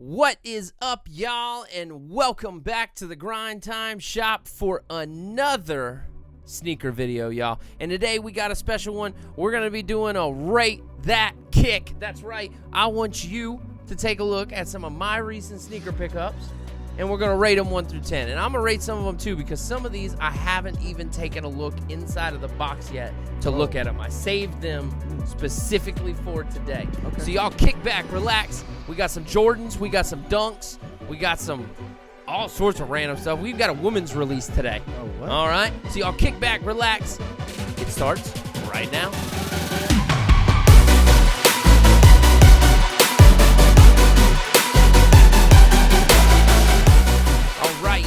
What is up, y'all, and welcome back to the Grind Time Shop for another sneaker video, y'all. And today we got a special one. We're going to be doing a Rate That Kick. That's right. I want you to take a look at some of my recent sneaker pickups, and we're going to rate them 1 through 10. And I'm going to rate some of them, too, because some of these I haven't even taken a look inside of the box yet to look at them. I saved them specifically for today. Okay. So y'all kick back, relax. We got some Jordans. We got some Dunks. We got some all sorts of random stuff. We've got a women's release today. Oh, what? All right? So y'all kick back, relax. It starts right now.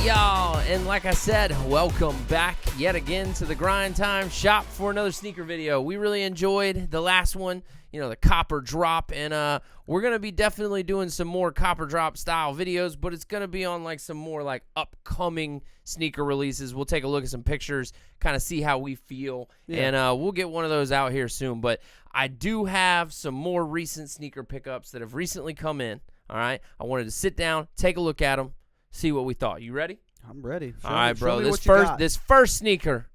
Y'all, and like I said, welcome back yet again to the Grind Time Shop for another sneaker video. We really enjoyed the last one, the copper drop, and we're going to be definitely doing some more copper drop style videos, but it's going to be on like some more like upcoming sneaker releases. We'll take a look at some pictures, kind of see how we feel, and we'll get one of those out here soon. But I do have some more recent sneaker pickups that have recently come in, all right? I wanted to sit down, take a look at them, see what we thought. You ready? I'm ready. All right, bro. This first sneaker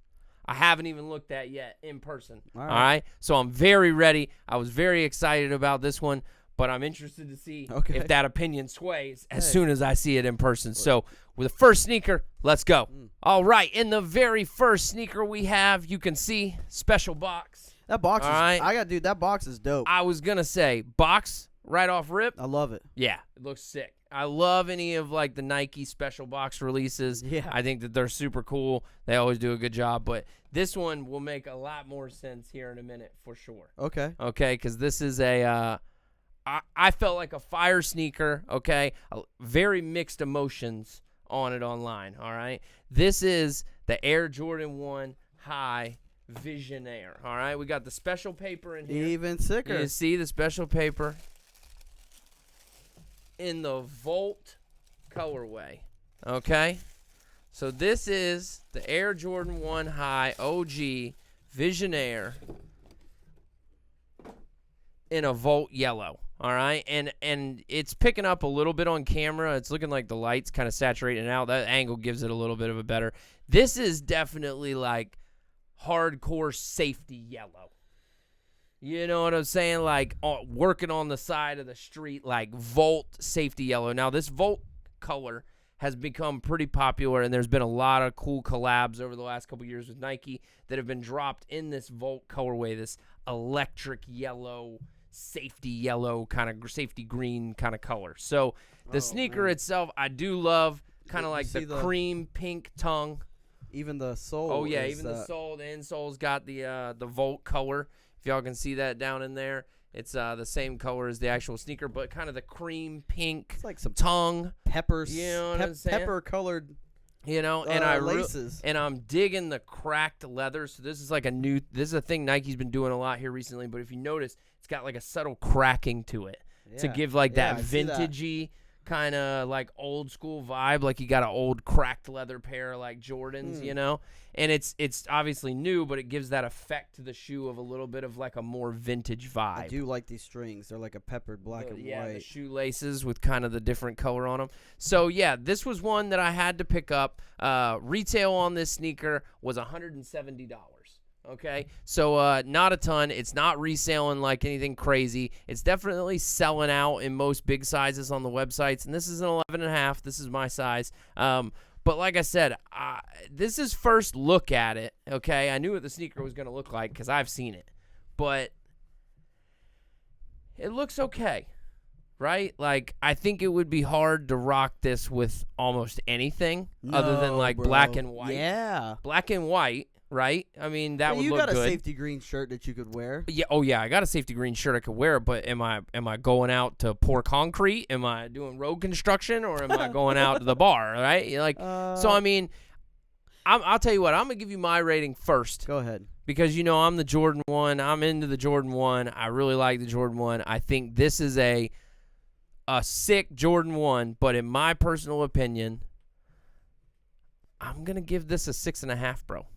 I haven't even looked at yet in person. All right. So I'm very ready. I was very excited about this one, but I'm interested to see if that opinion sways as soon as I see it in person. So with the first sneaker, let's go. All right. In the very first sneaker we have, you can see special box. That box is that box is dope. I was going to say box right off rip. I love it. Yeah, it looks sick. I love any of like the Nike special box releases. Yeah. I think that they're super cool. They always do a good job, but this one will make a lot more sense here in a minute for sure. Okay. Okay, because this is a I felt like a fire sneaker, okay? Very mixed emotions on it online, all right? This is the Air Jordan 1 High Visionaire, all right? We got the special paper in here. Even sicker. You see the special paper in the Volt colorway, okay? So this is the Air Jordan 1 High OG Visionaire in a Volt yellow, all right? And it's picking up a little bit on camera. It's looking like the light's kind of saturating out. That angle gives it a little bit of a better. This is definitely like hardcore safety yellow. You know what I'm saying? Like working on the side of the street, like Volt safety yellow. Now, this Volt color has become pretty popular, and there's been a lot of cool collabs over the last couple years with Nike that have been dropped in this Volt colorway, this electric yellow, safety yellow, kind of safety green kind of color. So the sneaker itself, I do love, kind of like the cream pink tongue. Even the sole. Oh, yeah, even the sole. The insole's got the Volt color. If y'all can see that down in there, it's the same color as the actual sneaker, but kind of the cream pink. It's like some tongue peppers. You know what I'm saying? Pepper colored. And laces. And I'm digging the cracked leather. So this is like this is a thing Nike's been doing a lot here recently. But if you notice, it's got like a subtle cracking to it to give like that vintagey kind of like old school vibe, like you got an old cracked leather pair like Jordans, and it's obviously new, but it gives that effect to the shoe of a little bit of like a more vintage vibe. I do like these strings. They're like a peppered black and white. Yeah, the shoelaces with kind of the different color on them. So yeah, this was one that I had to pick up. Retail on this sneaker was $170. Okay, so not a ton. It's not reselling like anything crazy. It's definitely selling out in most big sizes on the websites, and this is an 11.5. This is my size. But like I said, this is first look at it, okay? I knew what the sneaker was going to look like because I've seen it. But it looks okay, right? Like, I think it would be hard to rock this with almost anything other than like black and white. Yeah. Black and white. Right? I mean, that would look good. You got a safety green shirt that you could wear. Yeah. Oh, yeah. I got a safety green shirt I could wear, but am I going out to pour concrete? Am I doing road construction, or am I going out to the bar? Right? So I mean, I'll tell you what. I'm gonna give you my rating first. Go ahead. Because I'm the Jordan 1. I'm into the Jordan 1. I really like the Jordan 1. I think this is a sick Jordan 1, but in my personal opinion, I'm gonna give this a 6.5, bro.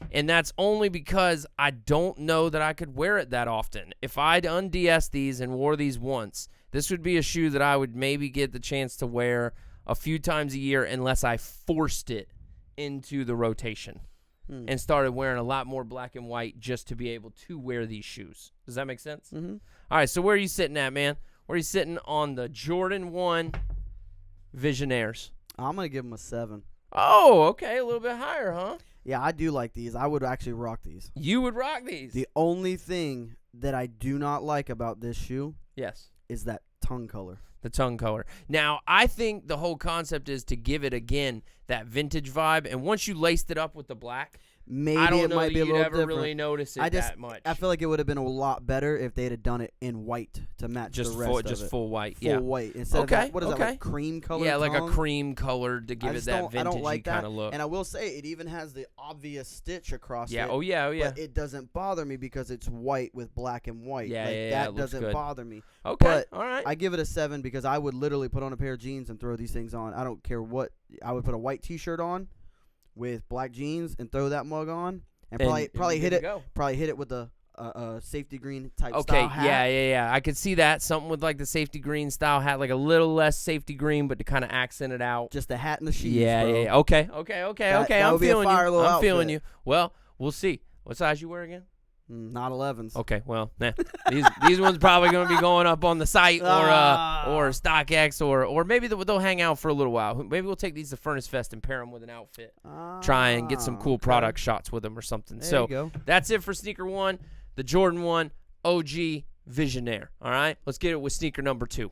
And that's only because I don't know that I could wear it that often. If I'd un-DS these and wore these once, This would be a shoe that I would maybe get the chance to wear a few times a year unless I forced it into the rotation and started wearing a lot more black and white just to be able to wear these shoes. Does that make sense? Mm-hmm. All right, so where are you sitting at, man? Where are you sitting on the Jordan 1 Visionaires? I'm gonna give them a 7. Oh, okay, a little bit higher, huh? Yeah, I do like these. I would actually rock these. You would rock these. The only thing that I do not like about this shoe Yes. is that tongue color. The tongue color. Now, I think the whole concept is to give it, again, that vintage vibe. And once you laced it up with the black, Maybe I don't it know might that be a you'd little ever different. really notice it that much. I feel like it would have been a lot better if they had done it in white to match just the rest full, of just it. full white. Full Yeah. white instead of that, what is that, like cream color? Yeah, like a tongue? cream color to give it that I don't vintagey like that. kind of look. And I will say, it even has the obvious stitch across Yeah. it. Oh yeah. Oh yeah. But it doesn't bother me because it's white with black and white. Yeah, like, yeah, that it looks doesn't good. bother me. Okay. But all right. I give it a 7 because I would literally put on a pair of jeans and throw these things on. I don't care what. I would put a white T-shirt on with black jeans and throw that mug on, and probably hit it. Probably hit it with a safety green type style hat. Yeah. I could see that, something with like the safety green style hat, like a little less safety green, but to kind of accent it out. Just a hat and the shoes. Yeah, bro. yeah. Okay. That I'm would be a feeling fire you. little I'm feeling outfit. you. Well, we'll see. What size you wear again? Not 11s. Okay, well, these ones probably going to be going up on the site or StockX or maybe they'll hang out for a little while. Maybe we'll take these to Furnace Fest and pair them with an outfit. Try and get some cool product shots with them or something. There so you go. that's it for sneaker 1, the Jordan 1 OG Visionaire. All right, let's get it with sneaker number 2.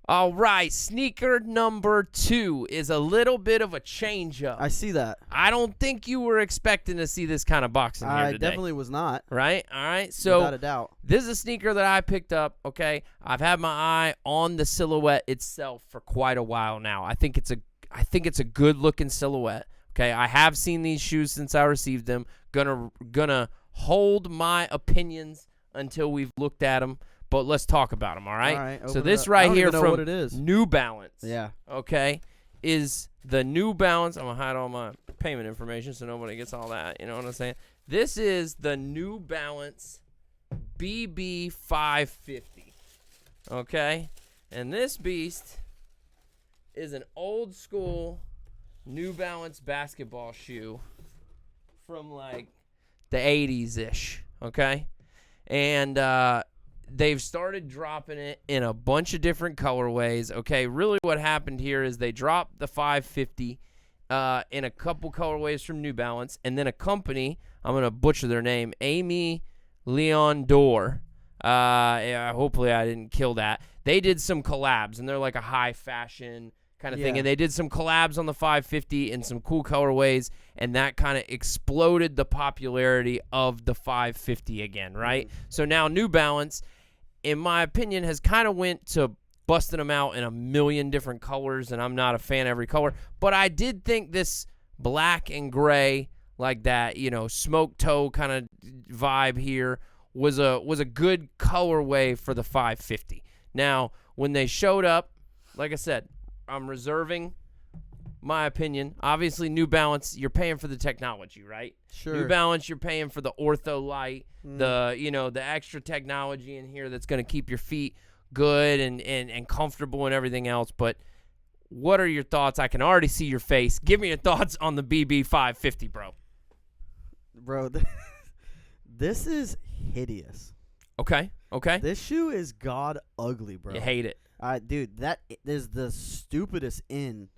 All right, sneaker number 2 is a little bit of a change up. I see that. I don't think you were expecting to see this kind of boxing here I today. definitely was not. Right? All right. So without a doubt. this is a sneaker that I picked up, okay? I've had my eye on the silhouette itself for quite a while now. I think it's a good-looking silhouette. Okay? I have seen these shoes since I received them. Gonna hold my opinions until we've looked at them. But let's talk about them, all right? All right, So open this it up. I right don't here even know from what it is. New Balance, Yeah. okay, is the New Balance. I'm going to hide all my payment information so nobody gets all that. You know what I'm saying? This is the New Balance BB 550, okay? And this beast is an old school New Balance basketball shoe from like the 80s-ish, okay? And they've started dropping it in a bunch of different colorways. Okay, really what happened here is they dropped the 550 in a couple colorways from New Balance, and then a company, I'm going to butcher their name, Amy Leon Dore. Hopefully I didn't kill that. They did some collabs, and they're like a high fashion kind of thing, and they did some collabs on the 550 in some cool colorways, and that kind of exploded the popularity of the 550 again, right? So now New Balance, in my opinion, has kind of went to busting them out in a million different colors, and I'm not a fan of every color, but I did think this black and gray, like that, smoke toe kind of vibe here, was a good colorway for the 550. Now, when they showed up, like I said, I'm reserving my opinion. Obviously, New Balance, you're paying for the technology, right? Sure. New Balance, you're paying for the ortho light, the extra technology in here that's going to keep your feet good and comfortable and everything else. But what are your thoughts? I can already see your face. Give me your thoughts on the BB 550, bro. Bro, this is hideous. Okay. This shoe is god ugly, bro. You hate it. Dude, that is the stupidest in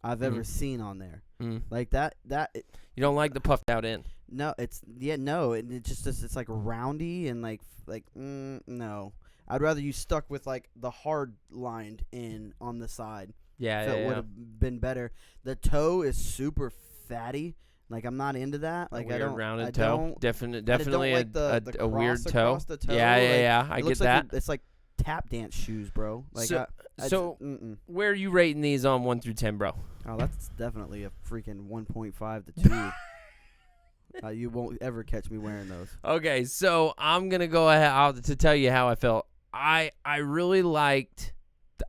I've ever seen on there. Like that. You don't like the puffed out in? No, it's it's like roundy and no. I'd rather you stuck with like the hard lined in on the side. Yeah, That would have been better. The toe is super fatty. Like I'm not into that. Like weird I don't rounded I toe. don't, Definitely like the a weird cross toe. across the toe. Yeah. I it get looks that. like it's like tap dance shoes, bro. Like so where are you rating these on 1 through 10, bro? Oh, that's definitely a freaking 1.5 to 2. You won't ever catch me wearing those. Okay, so I'm gonna go ahead to tell you how I felt. I really liked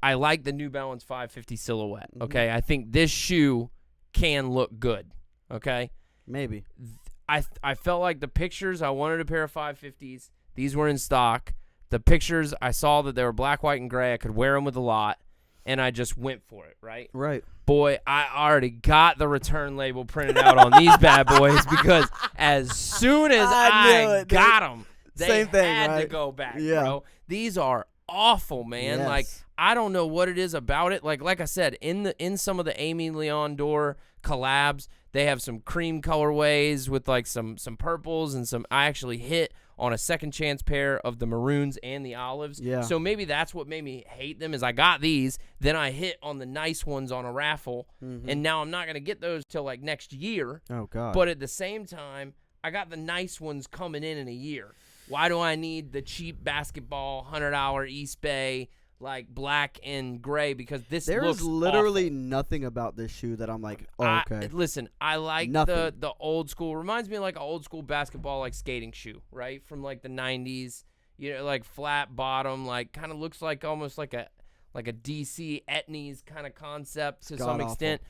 the New Balance 550 silhouette. Okay, I think this shoe can look good. Okay, maybe. I felt like the pictures. I wanted a pair of 550s. These were in stock. The pictures, I saw that they were black, white, and gray. I could wear them with a lot, and I just went for it, right? Right. Boy, I already got the return label printed out on these bad boys because as soon as I got them, they had to go back, bro. These are awful, man. Yes. Like, I don't know what it is about it. Like I said, in some of the Amy Leon Dore collabs, they have some cream colorways with like some purples and some. I actually hit on a second chance pair of the maroons and the olives. Yeah. So maybe that's what made me hate them is I got these, then I hit on the nice ones on a raffle, and now I'm not going to get those till like next year. Oh, God. But at the same time, I got the nice ones coming in a year. Why do I need the cheap basketball $100 East Bay like black and gray? Because this looks literally awful. Nothing about this shoe that I'm like, oh, okay. Listen, I like the old school. Reminds me of like an old school basketball like skating shoe, right? From like the 90s. You know, like flat bottom, like kind of looks like almost like a DC Etnies kind of concept to some extent.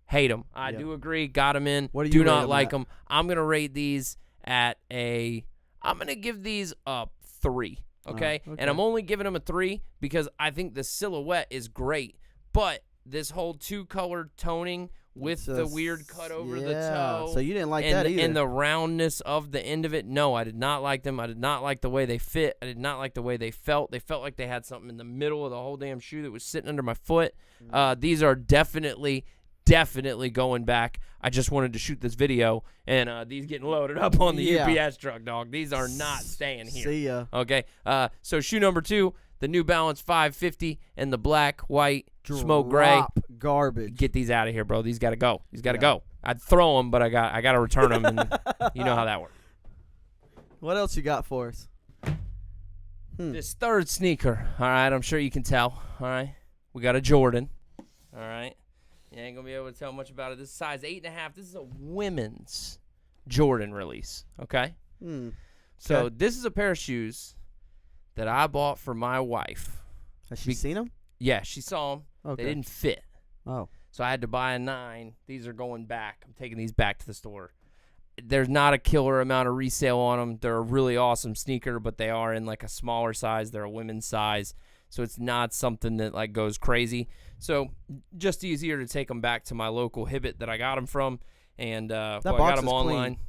Hate them. I do agree. Got them in. What do not like them. I'm gonna rate these at I'm going to give these a 3, okay? And I'm only giving them a 3 because I think the silhouette is great, but this whole 2-color toning with the weird cut over the toe. So you didn't like that either. And the roundness of the end of it, no, I did not like them. I did not like the way they fit. I did not like the way they felt. They felt like they had something in the middle of the whole damn shoe that was sitting under my foot. These are definitely going back. I just wanted to shoot this video, and these getting loaded up on the UPS truck, dog. These are not staying here. See ya. Okay. So shoe number 2, the New Balance 550 and the black, white, smoke gray. Garbage. Get these out of here, bro. These got to go. These got to go. I'd throw them, but I got to return them, and you know how that works. What else you got for us? This third sneaker, all right, I'm sure you can tell, all right? We got a Jordan, all right? You ain't going to be able to tell much about it. This is size 8.5. This is a women's Jordan release, okay? So this is a pair of shoes that I bought for my wife. Has she seen them? Yeah, she saw them. Okay. They didn't fit. Oh. So I had to buy a 9. These are going back. I'm taking these back to the store. There's not a killer amount of resale on them. They're a really awesome sneaker, but they are in like a smaller size. They're a women's size. So it's not something that like goes crazy. So just easier to take them back to my local Hibbett that I got them from, and I got them online. Clean.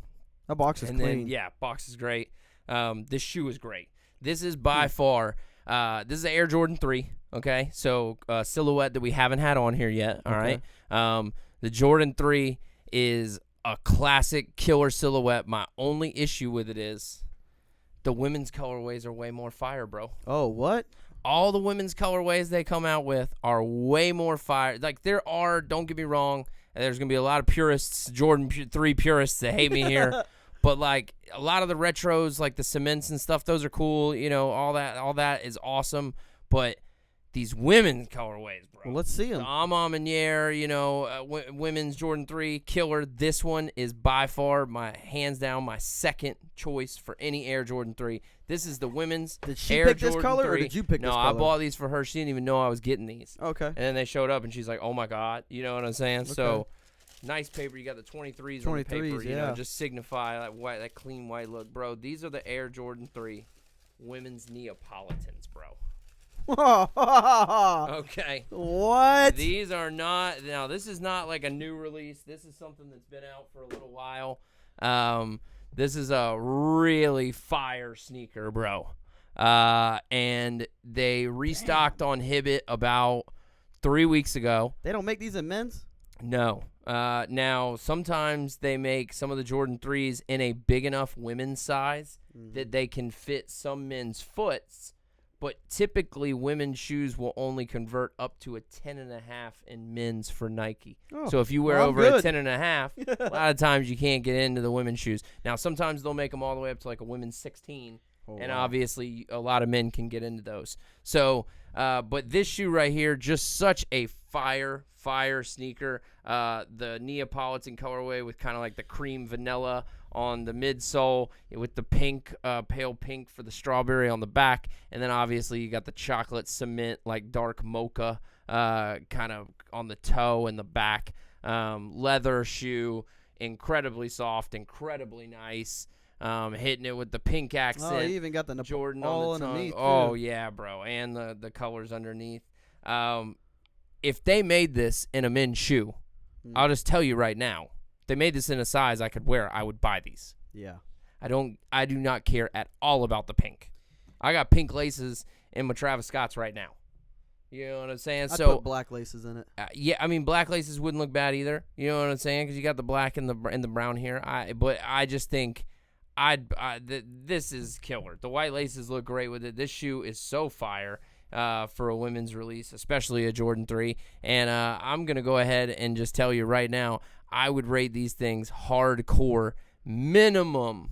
That box is clean. Then, box is great. This shoe is great. This is by far. This is an Air Jordan 3. Okay, so silhouette that we haven't had on here yet. All right. The Jordan 3 is a classic killer silhouette. My only issue with it is the women's colorways are way more fire, bro. Oh, what? All the women's colorways they come out with are way more fire. Like, there are, don't get me wrong, there's going to be a lot of purists, Jordan 3 purists that hate me here. But, like, a lot of the retros, like the cements and stuff, those are cool. You know, all that is awesome. But these women's colorways, bro. Well, let's see them. The Amam and Yair, you know, women's Jordan 3, killer. This one is by far, hands down, my second choice for any Air Jordan 3. This is the women's Did she Air pick Jordan this color 3. or did you pick this color? No, I bought these for her. She didn't even know I was getting these. Okay. And then they showed up, and she's like, oh, my God. You know what I'm saying? Okay. So, nice paper. You got the 23s on the paper. You know, just signify that white, that clean white look. Bro, these are the Air Jordan 3 women's Neapolitans, bro. Okay. What? These are not. Now, this is not like a new release. This is something that's been out for a little while. This is a really fire sneaker, bro. And they restocked on Hibbett about 3 weeks ago. They don't make these in men's? No. Now, sometimes they make some of the Jordan 3s in a big enough women's size that they can fit some men's foots. But typically, women's shoes will only convert up to a 10.5 in men's for Nike. Oh, so if you wear over a 10.5, a lot of times you can't get into the women's shoes. Now, sometimes they'll make them all the way up to like a women's 16. And obviously, a lot of men can get into those. So, but this shoe right here, just such a fire sneaker. The Neapolitan colorway with kind of like the cream vanilla on the midsole with the pink, pale pink for the strawberry on the back. And then obviously you got the chocolate cement, like dark mocha, kind of on the toe and the back. Leather shoe, incredibly soft, incredibly nice. hitting it with the pink accent. Oh, he even got the Jordan all on the tongue. underneath. Oh, too. yeah, bro. And the colors underneath. If they made this in a men's shoe, I'll just tell you right now, if they made this in a size I could wear, I would buy these. Yeah. I do not care at all about the pink. I got pink laces in my Travis Scotts right now. You know what I'm saying? I'd So put black laces in it. yeah, I mean black laces wouldn't look bad either. You know what I'm saying? Because you got the black and the brown here. But I just think this is killer. The white laces look great with it. This shoe is so fire for a women's release, especially a Jordan 3. And I'm gonna go ahead and just tell you right now, I would rate these things hardcore minimum.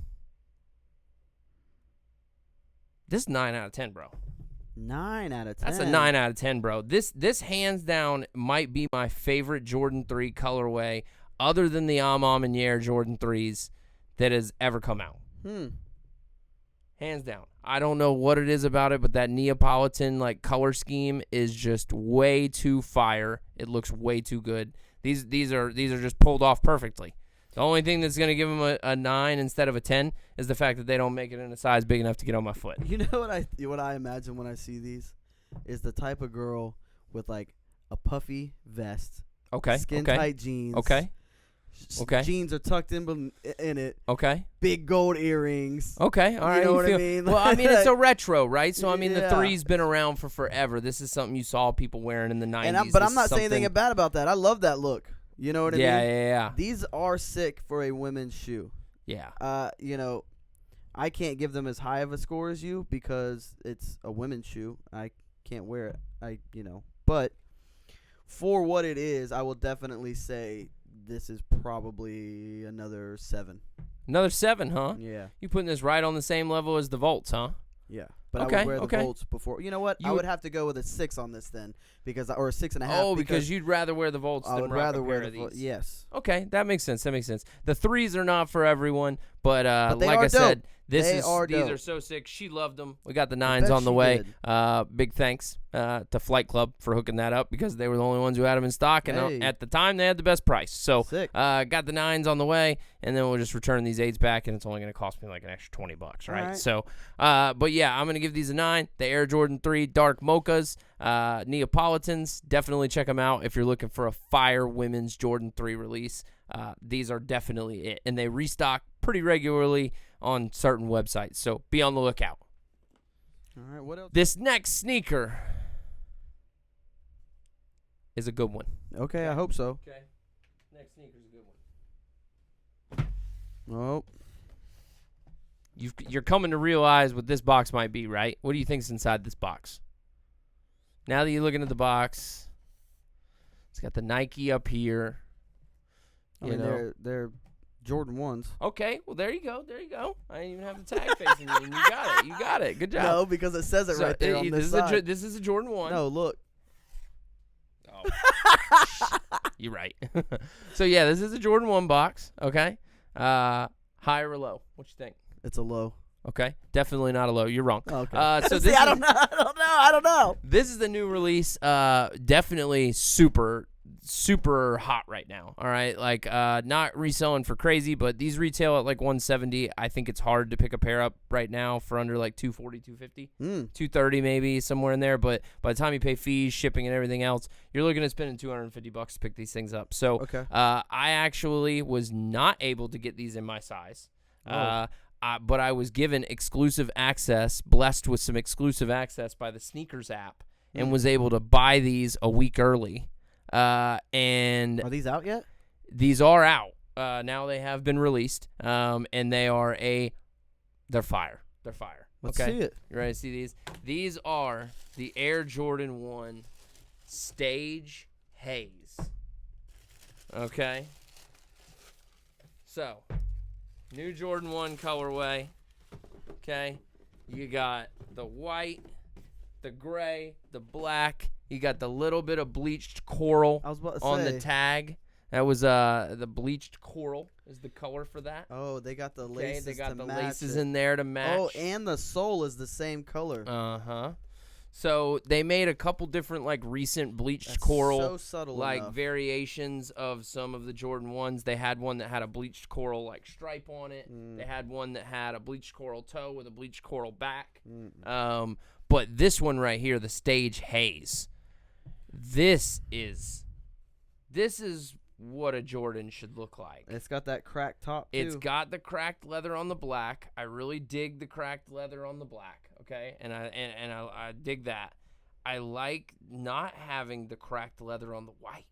This is 9 out of 10, bro. 9 out of 10. That's a 9 out of 10, bro. This hands down might be my favorite Jordan 3 colorway, other than the and Yair Jordan 3s that has ever come out. Hands down. I don't know what it is about it, but that Neapolitan color scheme is just way too fire. It looks way too good. These are just pulled off perfectly. The only thing that's going to give them a 9 instead of a 10 is the fact that they don't make it in a size big enough to get on my foot. You know what I imagine when I see these is the type of girl with a puffy vest, skin tight jeans. Okay. Jeans are tucked in it. Okay. Big gold earrings. Okay. All right. You know what I mean? Well, I mean, it's a retro, right? So, I mean, the 3's been around for forever. This is something you saw people wearing in the 90s. But I'm not saying anything bad about that. I love that look. You know what I mean? Yeah. These are sick for a women's shoe. Yeah. I can't give them as high of a score as you because it's a women's shoe. I can't wear it. But for what it is, I will definitely say this is probably another 7. Another 7, huh? Yeah. You putting this right on the same level as the Volts, huh? Yeah. But I would wear the Volts before. You know what? I would have to go with a 6 on this then, or a 6.5. Oh, because you'd rather wear the Volts than rock a pair of these. Yes. Okay, that makes sense. The 3s are not for everyone, but they like are I said, dope. these are so sick. She loved them. We got the 9s on the way. Big thanks to Flight Club for hooking that up because they were the only ones who had them in stock, and at the time they had the best price. So got the 9s on the way, and then we'll just return these 8s back, and it's only going to cost me an extra $20, right? All right. So, but yeah, I'm going to give these a 9. The Air Jordan 3 Dark Mochas, Neapolitans. Definitely check them out if you're looking for a fire women's Jordan 3 release. These are definitely it, and they restock pretty regularly on certain websites, so be on the lookout. All right, what else? This next sneaker is a good one. Okay, I hope so. Okay, next sneaker's a good one. Oh. You're coming to realize what this box might be, right? What do you think's inside this box? Now that you're looking at the box, it's got the Nike up here. They're Jordan 1s. Okay, well, there you go. I didn't even have the tag facing you, and you got it. Good job. No, because it says it right there on this side. This is a Jordan 1. No, look. Oh. You're right. So, yeah, this is a Jordan 1 box, okay? High or low? What you think? It's a low. Okay, definitely not a low. You're wrong. Okay. So See, I don't know. This is the new release. Definitely super hot right now. All right, not reselling for crazy, but these retail at $170. I think it's hard to pick a pair up right now for under $240, $250, $230 maybe, somewhere in there. But by the time you pay fees, shipping, and everything else, you're looking at spending $250 to pick these things up. So I actually was not able to get these in my size. But I was given exclusive access, blessed with some exclusive access by the Sneakers app, and was able to buy these a week early. And are these out yet? These are out. Now they have been released. And they're fire. They're fire. Let's see it. You ready to see these? These are the Air Jordan 1 Stage Haze. Okay. So, new Jordan 1 colorway. Okay. You got the white, the gray, the black. You got the little bit of bleached coral on the tag. That was the bleached coral is the color for that. Oh, they got the laces. They got the laces in there to match. Oh, and the sole is the same color. Uh-huh. So they made a couple different like recent bleached That's coral, so subtle like enough. variations of some of the Jordan 1s. They had one that had a bleached coral like stripe on it. They had one that had a bleached coral toe with a bleached coral back. But this one right here, the Stage Haze, this is what a Jordan should look like. It's got that cracked top too. It's got the cracked leather on the black. I really dig the cracked leather on the black. Okay, and I dig that. I like not having the cracked leather on the white.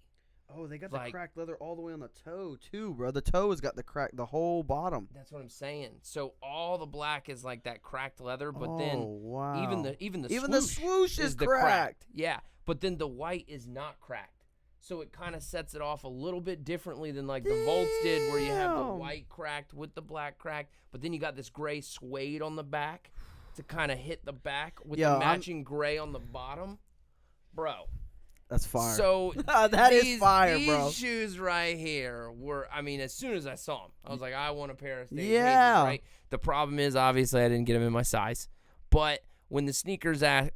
Oh, they got the cracked leather all the way on the toe too, bro. The toe has got the whole bottom. That's what I'm saying. So all the black is like that cracked leather, but then wow. even the swoosh is the cracked. Yeah, but then the white is not cracked. So it kind of sets it off a little bit differently than like the Volts did, where you have the white cracked with the black cracked, but then you got this gray suede on the back to kind of hit the back with the matching gray on the bottom. Bro. That's fire. So that is fire, bro. These shoes right here were, I mean, as soon as I saw them, I was like, I want a pair of Stage Hazes, right? The problem is, obviously, I didn't get them in my size. But when the sneakers app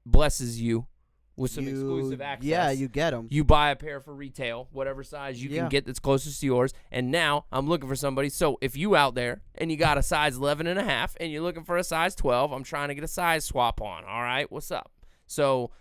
blesses you with some exclusive access, you get them. You buy a pair for retail, whatever size you can get that's closest to yours. And now I'm looking for somebody. So if you out there and you got a size 11.5 and you're looking for a size 12, I'm trying to get a size swap on. All right, what's up? So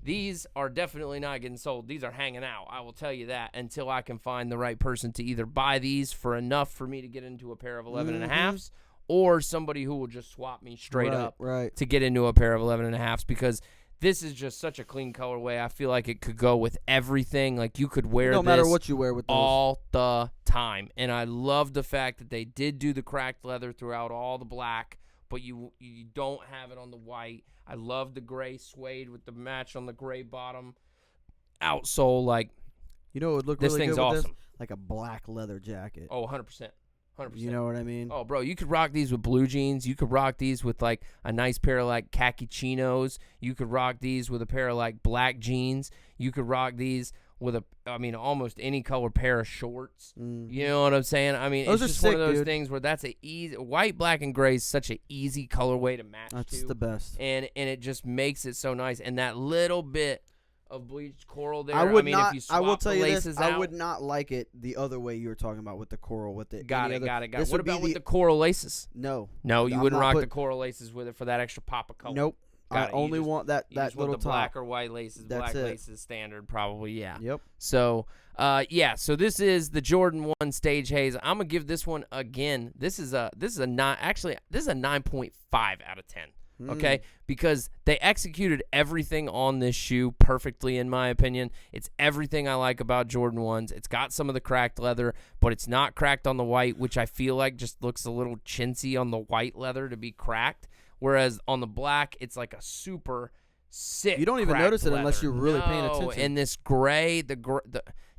these are definitely not getting sold. These are hanging out. I will tell you that until I can find the right person to either buy these for enough for me to get into a pair of 11.5s or somebody who will just swap me straight up to get into a pair of 11.5s, because this is just such a clean colorway. I feel like it could go with everything. Like you could wear no matter what you wear with those all the time. And I love the fact that they did do the cracked leather throughout all the black, but you don't have it on the white. I love the gray suede with the match on the gray bottom outsole. Like, you know, it would look this really thing's good with awesome. this? Like a black leather jacket. Oh, 100%. 100%. You know what I mean? Oh, bro, you could rock these with blue jeans. You could rock these with, like, a nice pair of, like, khaki chinos. You could rock these with a pair of, like, black jeans. You could rock these with almost any color pair of shorts. You know what I'm saying? I mean, those it's just sick, one of those dude. things where that's a easy white, black, and gray is such an easy colorway to match. That's the best. And it just makes it so nice. And that little bit of bleached coral there. I will swap tell the you laces this. out, I would not like it the other way you were talking about with the coral with it. Got it. This What would be about with the coral laces? No, you wouldn't rock the coral laces with it for that extra pop of color. Nope. I only want that little want the top. black or white laces. That's it. Laces standard, probably. Yeah. Yep. So, So this is the Jordan 1 Stage Haze. I'm gonna give this one again. This is a 9.5 out of 10. Okay, because they executed everything on this shoe perfectly, in my opinion. It's everything I like about Jordan 1s. It's got some of the cracked leather, but it's not cracked on the white, which I feel like just looks a little chintzy on the white leather to be cracked. Whereas on the black, it's like a super sick. You don't even notice it unless you're really paying attention. And this gray,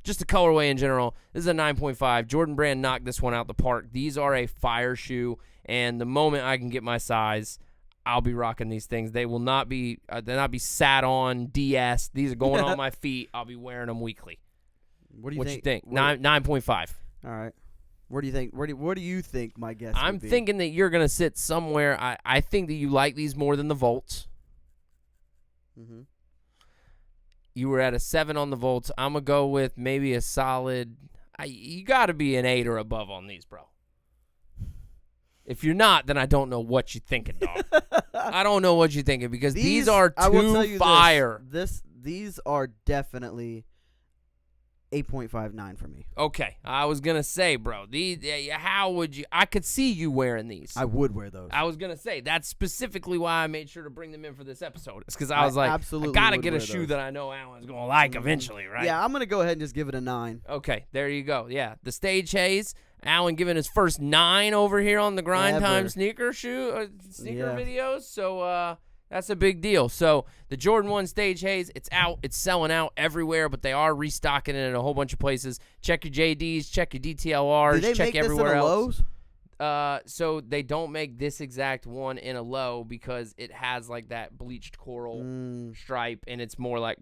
just the colorway in general, this is a 9.5. Jordan Brand knocked this one out the park. These are a fire shoe, and the moment I can get my size, I'll be rocking these things. They will not be they'll not be sat on DS. These are going on my feet. I'll be wearing them weekly. What do you think? 9.5. All right. What do you think? What do you think my guess I'm would be? thinking that you're going to sit somewhere. I think that you like these more than the Volts. Mm-hmm. You were at a 7 on the Volts. I'm going to go with maybe a solid. You got to be an 8 or above on these, bro. If you're not, then I don't know what you're thinking, dog. I don't know what you're thinking, because these are too fire. These are definitely 8.59 for me. Okay, I was gonna say, bro, how would you? I could see you wearing these. I would wear those. I was gonna say that's specifically why I made sure to bring them in for this episode. It's because I was like, absolutely I gotta get a shoe that I know Alan's gonna like eventually, right? Yeah, I'm gonna go ahead and just give it a 9. Okay, there you go. Yeah, the Stage Haze. Alan giving his first 9 over here on the Grind Time sneaker videos. So that's a big deal. So the Jordan 1 Stage Haze, it's out. It's selling out everywhere, but they are restocking it in a whole bunch of places. Check your JDs, check your DTLRs, check everywhere else. Lows? So they don't make this exact one in a low because it has like that bleached coral stripe, and it's more like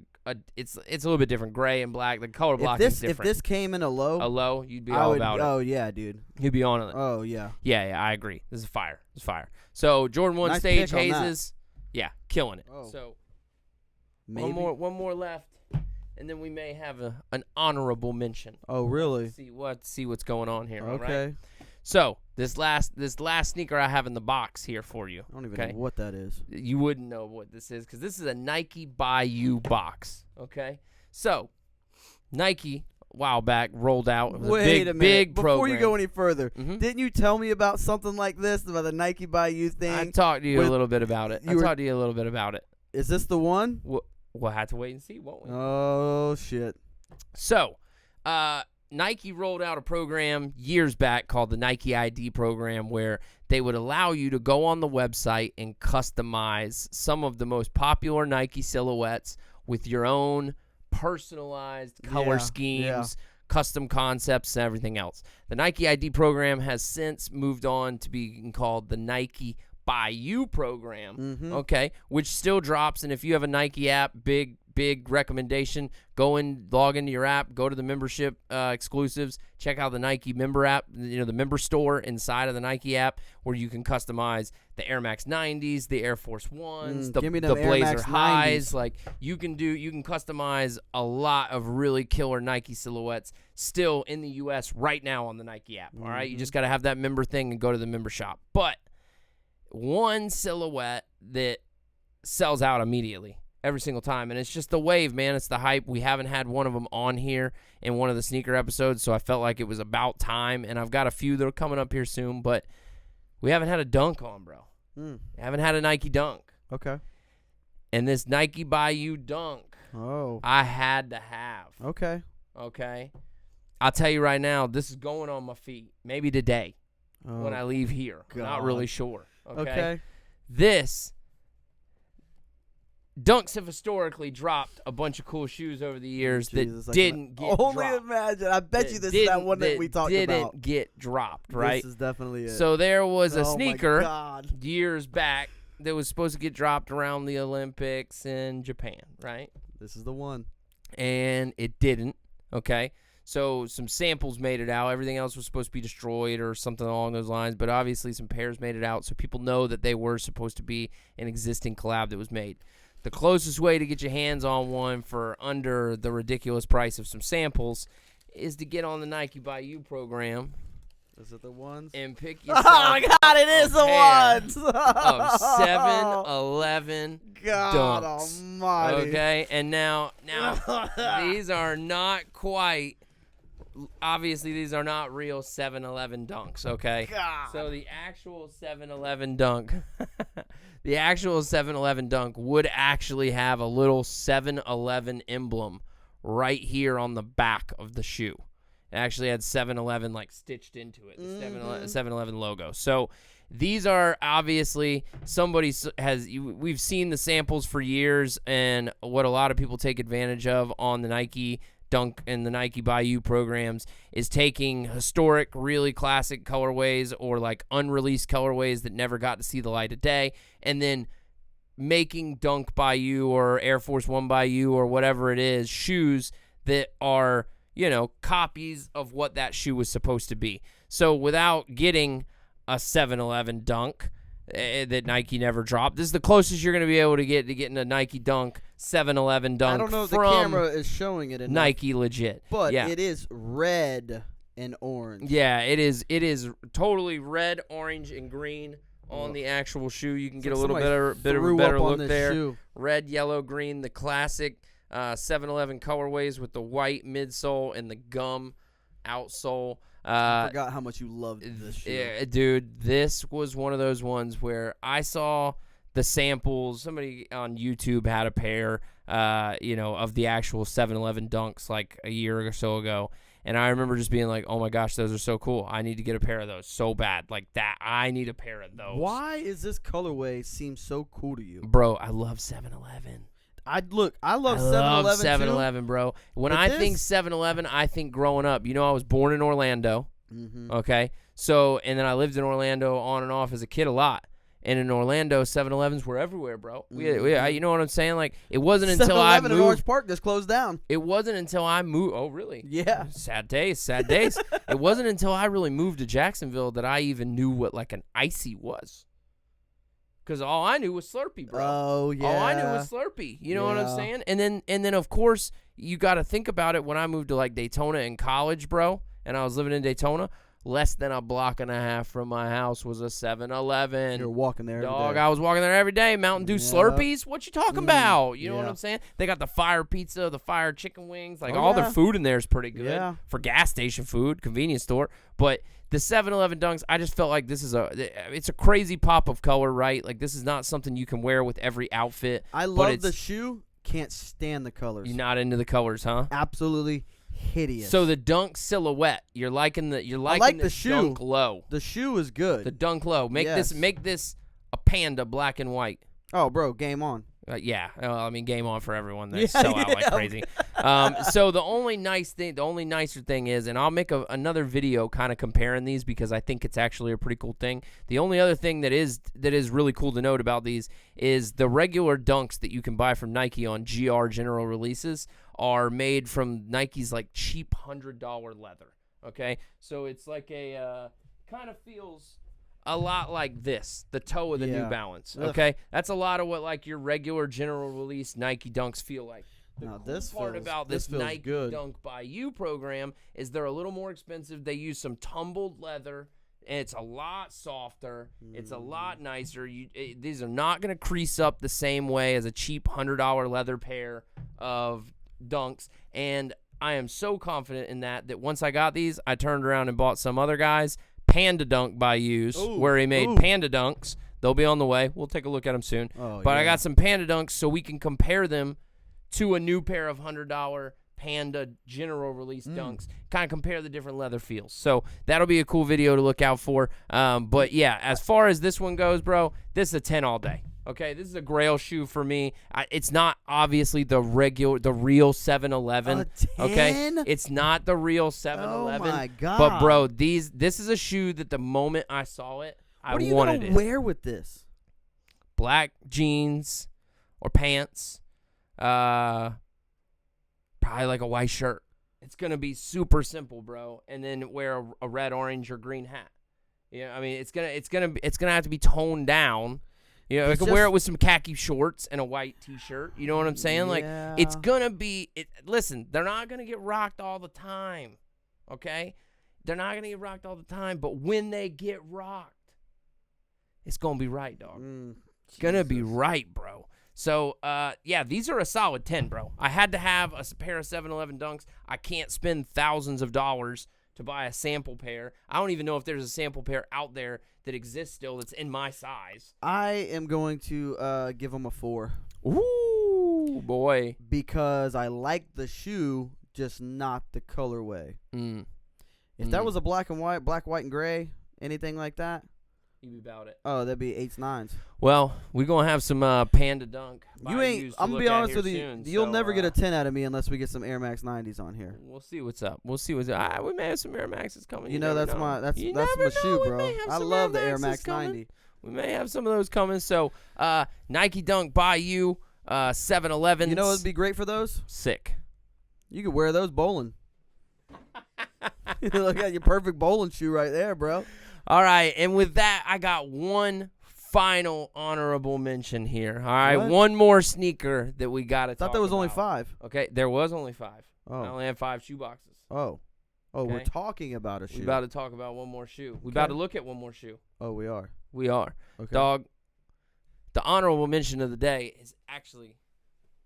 it's a little bit different, gray and black. The color blocking is different. If this came in a low, you'd be all about it. Oh yeah, dude, you'd be on it. Oh yeah, yeah. I agree. This is fire. It's fire. So Jordan 1 nice Stage Hazes. Yeah, killing it. Oh. So Maybe. one more left, and then we may have an honorable mention. Oh, really? See what's going on here. Okay. All right? So this last sneaker I have in the box here for you. I don't even know what that is. You wouldn't know what this is because this is a Nike by You box. Okay, so Nike a while back rolled out. It was Wait a minute. Big Before program. you go any further, Mhm. didn't you tell me about something like this, about the Nike by You thing? I talked to you a little bit about it. Is this the one? We'll have to wait and see, won't we? Oh, shit. So, Nike rolled out a program years back called the Nike ID program where they would allow you to go on the website and customize some of the most popular Nike silhouettes with your own personalized color schemes, custom concepts, and everything else. The Nike ID program has since moved on to being called the Nike by You program, okay, which still drops. And if you have a Nike app, big recommendation, log into your app, go to the membership exclusives, check out the Nike member app, the member store inside of the Nike app where you can customize the Air Max 90s, the Air Force 1s, the Blazer Highs. Like you can customize a lot of really killer Nike silhouettes still in the US right now on the Nike app. All right, you just got to have that member thing and go to the member shop. But one silhouette that sells out immediately every single time, and it's just the wave, man. It's the hype. We haven't had one of them on here in one of the sneaker episodes, so I felt like it was about time, and I've got a few that are coming up here soon, but we haven't had a dunk on, bro. Haven't had a Nike dunk. Okay. And this Nike by You dunk, I had to have. Okay. I'll tell you right now, this is going on my feet maybe today when I leave here. I'm not really sure. Okay. Dunks have historically dropped a bunch of cool shoes over the years that didn't get dropped. Only imagine. I bet you this is that one that we talked about. Didn't get dropped, right? This is definitely it. So there was a sneaker years back that was supposed to get dropped around the Olympics in Japan, right? This is the one. And it didn't, okay? So some samples made it out. Everything else was supposed to be destroyed or something along those lines. But obviously some pairs made it out, so people know that they were supposed to be an existing collab that was made. The closest way to get your hands on one for under the ridiculous price of some samples is to get on the Nike by You program. Is it the ones? And pick yourself oh, my God, it is the ones! Of 7-Eleven God dunks. almighty. Okay, and now these are not quite... Obviously, these are not real 7-Eleven dunks, okay? God. So the actual 7-Eleven dunk... The actual 7-Eleven dunk would actually have a little 7-Eleven emblem right here on the back of the shoe. It actually had 7-Eleven like stitched into it, the 7-Eleven logo. So these are obviously we've seen the samples for years, and what a lot of people take advantage of on the Nike Dunk and the Nike by You programs is taking historic, really classic colorways or like unreleased colorways that never got to see the light of day, and then making Dunk by You or Air Force 1 by You or whatever it is, shoes that are, copies of what that shoe was supposed to be. So without getting a 7-Eleven Dunk that Nike never dropped, this is the closest you're going to be able to get to getting a Nike Dunk, 7-Eleven Dunk. I don't know if the from camera is showing it enough, Nike legit. but yeah. It is red and orange. Yeah, it is totally red, orange, and green on the actual shoe. You can get a little bit of a better look there. Shoe. Red, yellow, green, the classic 7-Eleven colorways with the white midsole and the gum outsole. I forgot how much you loved this shoe. Yeah, dude, this was one of those ones where I saw the samples. Somebody on YouTube had a pair, of the actual 7-Eleven Dunks like a year or so ago. And I remember just being like, oh, my gosh, those are so cool. I need to get a pair of those so bad. Like that, I need a pair of those. Why is this colorway seem so cool to you? Bro, I love 7-Eleven. I love 7-Eleven 7-Eleven, bro. When I think 7-Eleven, I think growing up. I was born in Orlando, okay? So, and then I lived in Orlando on and off as a kid a lot. And in Orlando, 7-Elevens were everywhere, bro. You know what I'm saying? Like, it wasn't until I moved. 7-Eleven in Orange Park just closed down. It wasn't until I moved. Oh, really? Yeah. Sad days. It wasn't until I really moved to Jacksonville that I even knew what, like, an icy was. because all I knew was Slurpee, bro. Oh yeah. All I knew was Slurpee. You know what I'm saying? And then of course you got to think about it. When I moved to like Daytona in college, bro, and I was living in Daytona, less than a block and a half from my house was a 7-Eleven. You're walking there, dog. every day. I was walking there every day. Mountain Dew Slurpees. What you talking about? You know what Yeah. I'm saying? They got the fire pizza, the fire chicken wings. Like all their food in there is pretty good for gas station food, convenience store. But the 7-Eleven Dunks, I just felt like it's a crazy pop of color, right? Like this is not something you can wear with every outfit. I love the shoe. Can't stand the colors. You're not into the colors, huh? Absolutely hideous. So the Dunk silhouette, you're liking the shoe. Dunk low. The shoe is good. The Dunk low. Make this a panda black and white. Oh, bro, game on. Yeah, I mean, game on for everyone. They sell out like crazy. So the only nicer thing is, and I'll make another video kind of comparing these because I think it's actually a pretty cool thing. The only other thing that is really cool to note about these is the regular Dunks that you can buy from Nike on GR general releases are made from Nike's like cheap $100 leather. Okay, so it's like a kind of feels a lot like this, the toe of the New Balance. Okay, that's a lot of what like your regular general release Nike Dunks feel like. The cool part about this Nike Dunk by You program is they're a little more expensive. They use some tumbled leather, and it's a lot softer. It's a lot nicer. These are not going to crease up the same way as a cheap $100 leather pair of Dunks, and I am so confident in that once I got these, I turned around and bought some other guys. Panda Dunk by Use, where he made Panda Dunks. They'll be on the way. We'll take a look at them soon. But I got some Panda Dunks so we can compare them to a new pair of $100 Panda general release Dunks. Kind of compare the different leather feels. So that'll be a cool video to look out for. But yeah, as far as this one goes, bro, this is a 10 all day. Okay, this is a grail shoe for me. It's not obviously the real 7-Eleven. Okay, it's not the real 7-Eleven. Oh my god! But bro, this is a shoe that the moment I saw it, I wanted it. What are you gonna wear with this? Black jeans or pants. Probably like a white shirt. It's gonna be super simple, bro. And then wear a red, orange, or green hat. Yeah, I mean it's gonna have to be toned down. You know, I could wear it with some khaki shorts and a white T-shirt. You know what I'm saying? Like, it's going to be listen, they're not going to get rocked all the time, okay? They're not going to get rocked all the time, but when they get rocked, it's going to be right, dog. It's going to be right, bro. So, yeah, these are a solid 10, bro. I had to have a pair of 7-Eleven Dunks. I can't spend thousands of dollars to buy a sample pair. I don't even know if there's a sample pair out there that exists still that's in my size. I am going to give them a 4. Ooh, boy. Because I like the shoe, just not the colorway. If that was a black, white, and gray, anything like that, you'd be about it. Oh, that'd be 8s, 9s. Well, we're going to have some Panda Dunk. I'm going to be honest with you. You'll never get a 10 out of me unless we get some Air Max 90s on here. We'll see what's up. We may have some Air Maxes coming. You know, that's my shoe, bro. I love the Air Max 90. We may have some of those coming. So, Nike Dunk by You, 7-Eleven. You know what would be great for those? Sick. You could wear those bowling. Look at your perfect bowling shoe right there, bro. All right, and with that, I got one final honorable mention here. All right, one more sneaker that we got to talk about. I thought there was only 5. Okay, there was only 5. Oh. I only had 5 shoe boxes. Oh. Oh, okay. We're talking about a shoe. We're about to talk about one more shoe. We're about to look at one more shoe. Oh, we are. We are. Okay. Dog, the honorable mention of the day is actually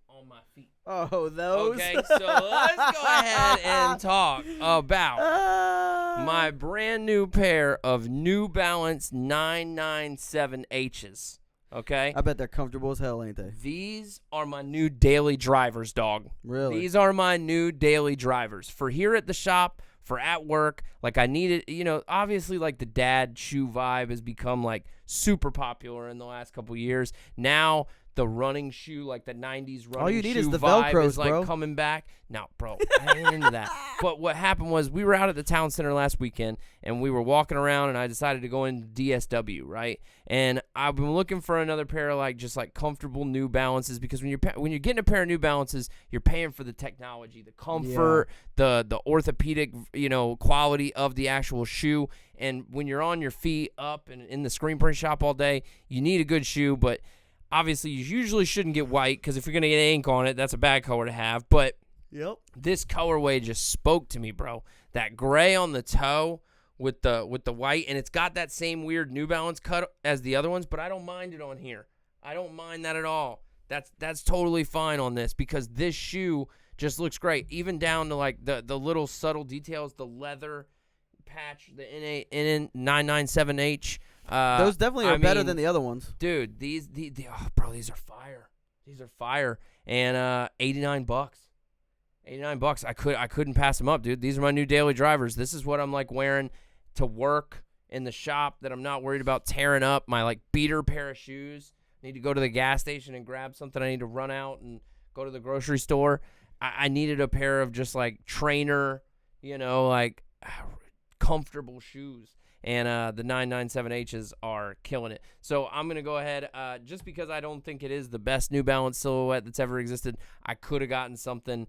on my feet. Oh, those? Okay, so let's go ahead and talk about my brand new pair of New Balance 997Hs. Okay? I bet they're comfortable as hell, ain't they? These are my new daily drivers, dog. Really? These are my new daily drivers. For here at the shop, for at work, like I needed, you know, obviously like the dad shoe vibe has become like super popular in the last couple years. Now the running shoe, like the 90s running shoe All you need is the vibe Velcros, is like bro. coming back. No, bro, I ain't into that. But what happened was we were out at the town center last weekend, and we were walking around, and I decided to go into DSW, right? And I've been looking for another pair of like just like comfortable New Balances, because when you're getting a pair of New Balances, you're paying for the technology, the comfort, the orthopedic, quality of the actual shoe. And when you're on your feet up and in the screen print shop all day, you need a good shoe. But obviously, you usually shouldn't get white, because if you're gonna get ink on it, that's a bad color to have. But this colorway just spoke to me, bro. That gray on the toe with the white, and it's got that same weird New Balance cut as the other ones, but I don't mind it on here. I don't mind that at all. That's totally fine on this, because this shoe just looks great, even down to like the little subtle details, the leather patch, the N997H. Those definitely are better than the other ones, dude. These bro, these are fire. These are fire, and $89. $89. I couldn't pass them up, dude. These are my new daily drivers. This is what I'm like wearing to work in the shop, that I'm not worried about tearing up my like beater pair of shoes. I need to go to the gas station and grab something. I need to run out and go to the grocery store. I needed a pair of just like trainer, like comfortable shoes. And the 997Hs are killing it. So I'm going to go ahead, just because I don't think it is the best New Balance silhouette that's ever existed. I could have gotten something.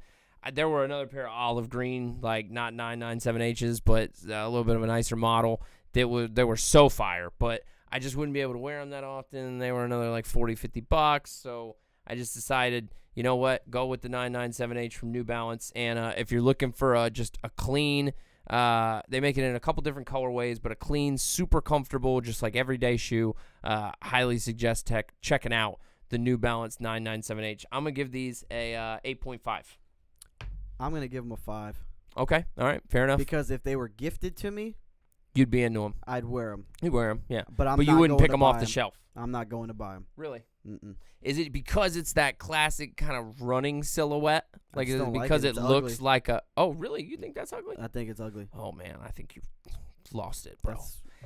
There were another pair of olive green, like not 997Hs, but a little bit of a nicer model. They were so fire, but I just wouldn't be able to wear them that often. They were another like $40-$50. So I just decided, you know what, go with the 997H from New Balance. And if you're looking for just a clean, they make it in a couple different colorways, but a clean, super comfortable, just like everyday shoe, highly suggest checking out the New Balance 997H. I'm going to give these a 8.5. I'm going to give them a 5. Okay. All right. Fair enough. Because if they were gifted to me, you'd be into them. I'd wear them. You'd wear them, yeah. But you wouldn't pick them off the shelf. I'm not going to buy them. Really? Mm-mm. Is it because it's that classic kind of running silhouette? Like, is it because it looks ugly. like a... Oh, really? You think that's ugly? I think it's ugly. Oh, man. I think you've lost it, bro.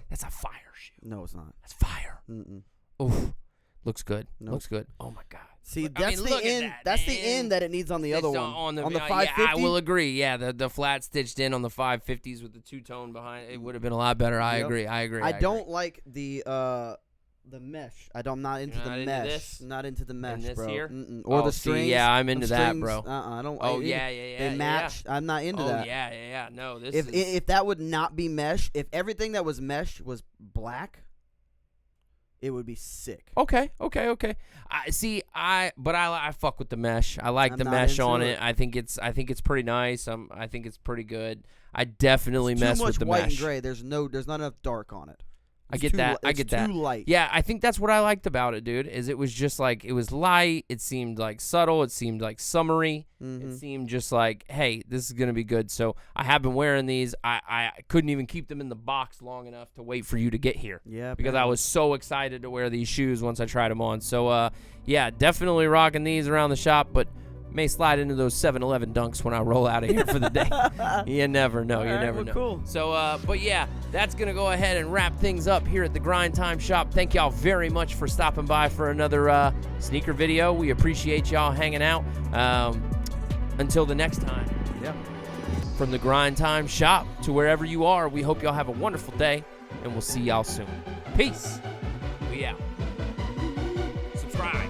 That's a fire shoe. No, it's not. That's fire. Mm-mm. Oof. Looks good. Nope. Looks good. Oh, my God. See, that's the end. That's the end that it needs on the other one. On the 550. Yeah, I will agree. Yeah, the flat stitched in on the 550s with the two-tone behind it would have been a lot better. I agree. I don't like the mesh. I'm not into the mesh. Not into the mesh, this bro. Here? Or the strings. Yeah, I'm into that, bro. I don't. Oh, yeah. They match. Yeah. I'm not into that. Yeah. No, this if that would not be mesh, if everything that was mesh was black, it would be sick. Okay. I fuck with the mesh. I like the mesh on it. I think it's pretty nice. I think it's pretty good. I definitely mess with the mesh. Too much white and gray. There's not enough dark on it. I get that. It's too light. Yeah, I think that's what I liked about it, dude. Is it was just like, it was light. It seemed like subtle. It seemed like summery. Mm-hmm. It seemed just like, hey, this is gonna be good. So I have been wearing these. I couldn't even keep them in the box long enough to wait for you to get here. Yeah. Because I was so excited to wear these shoes once I tried them on. So yeah, definitely rocking these around the shop, but may slide into those 7-Eleven dunks when I roll out of here for the day. You never know. You never know. Cool. So, but yeah, that's going to go ahead and wrap things up here at the Grind Time Shop. Thank y'all very much for stopping by for another sneaker video. We appreciate y'all hanging out. Until the next time. Yeah. From the Grind Time Shop to wherever you are, we hope y'all have a wonderful day, and we'll see y'all soon. Peace. We out. Subscribe.